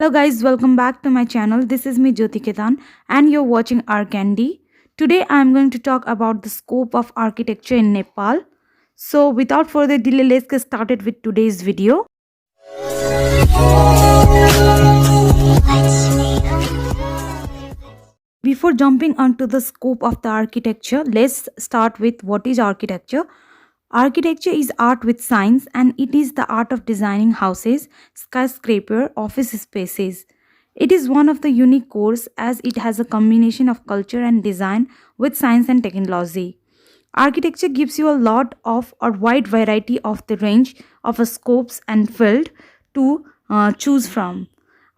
Hello guys, welcome back to my channel. This is me Jyoti Ketan and you're watching Arcandy. Today I am going to talk about the scope of architecture in Nepal. So without further delay, let's get started with today's video. Before jumping onto the scope of the architecture, let's start with what is architecture. Architecture is art with science and it is the art of designing houses, skyscraper, office spaces. It is one of the unique course as it has a combination of culture and design with science and technology. Architecture gives you a lot of or wide variety of the range of scopes and field to choose from.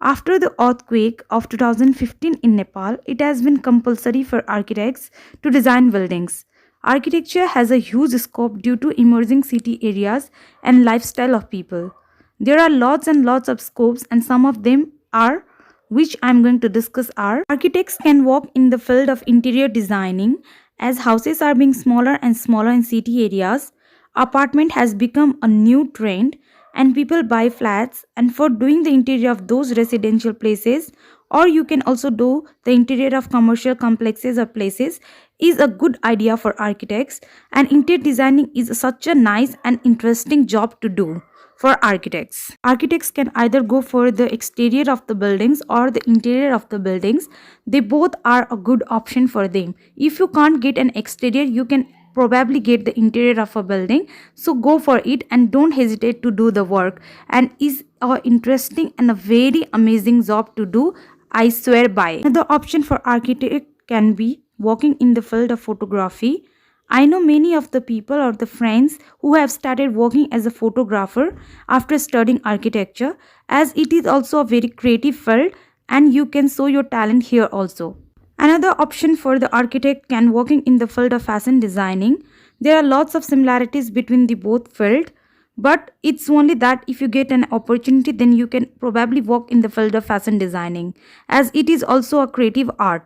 After the earthquake of 2015 in Nepal, it has been compulsory for architects to design buildings. Architecture has a huge scope due to emerging city areas and lifestyle of people. There are lots and lots of scopes and some of them are which I am going to discuss are architects can work in the field of interior designing as houses are being smaller and smaller in city areas. Apartment has become a new trend and people buy flats and for doing the interior of those residential places or you can also do the interior of commercial complexes or places is a good idea for architects and interior designing is such a nice and interesting job to do for architects. Architects can either go for the exterior of the buildings or the interior of the buildings. They both are a good option for them. If you can't get an exterior, you can probably get the interior of a building. So go for it and don't hesitate to do the work. And is a interesting and a very amazing job to do. I swear by. Another option for architect can be working in the field of photography. I know many of the people or the friends who have started working as a photographer after studying architecture as it is also a very creative field and you can show your talent here also. Another option for the architect can working in the field of fashion designing. There are lots of similarities between the both field but it's only that if you get an opportunity then you can probably work in the field of fashion designing as it is also a creative art.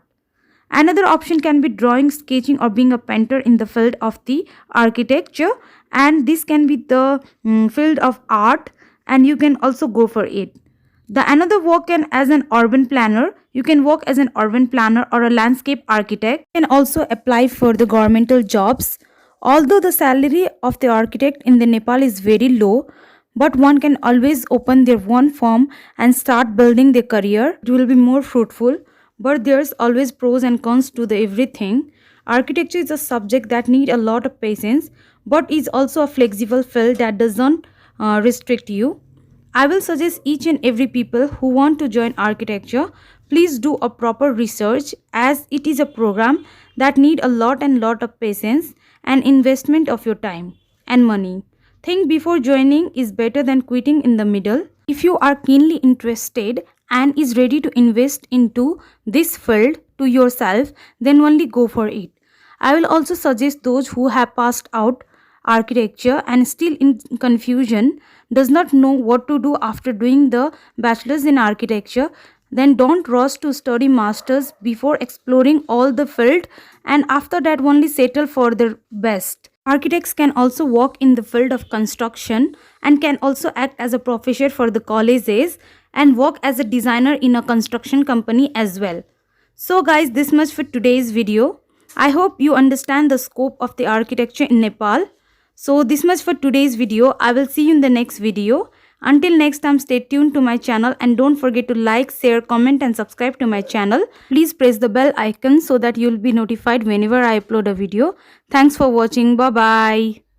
Another option can be drawing, sketching or being a painter in the field of the architecture and this can be the field of art and you can also go for it. The another work can as an urban planner. You can work as an urban planner or a landscape architect. You can also apply for the governmental jobs. Although the salary of the architect in the Nepal is very low, but one can always open their own firm and start building their career. It will be more fruitful. But there's always pros and cons to the everything. Architecture is a subject that need a lot of patience, but is also a flexible field that doesn't restrict you. I will suggest each and every people who want to join architecture, please do a proper research as it is a program that need a lot and lot of patience and investment of your time and money. Think before joining is better than quitting in the middle. If you are keenly interested and is ready to invest into this field to yourself, then only go for it. I will also suggest those who have passed out architecture and still in confusion, does not know what to do after doing the bachelor's in architecture, then don't rush to study masters before exploring all the field and after that only settle for the best. Architects can also work in the field of construction and can also act as a professor for the colleges and work as a designer in a construction company as well. So guys, this much for today's video. I hope you understand the scope of the architecture in Nepal. So this much for today's video. I will see you in the next video. Until next time, stay tuned to my channel and don't forget to like, share, comment and subscribe to my channel. Please press the bell icon so that you will be notified whenever I upload a video. Thanks for watching. Bye bye.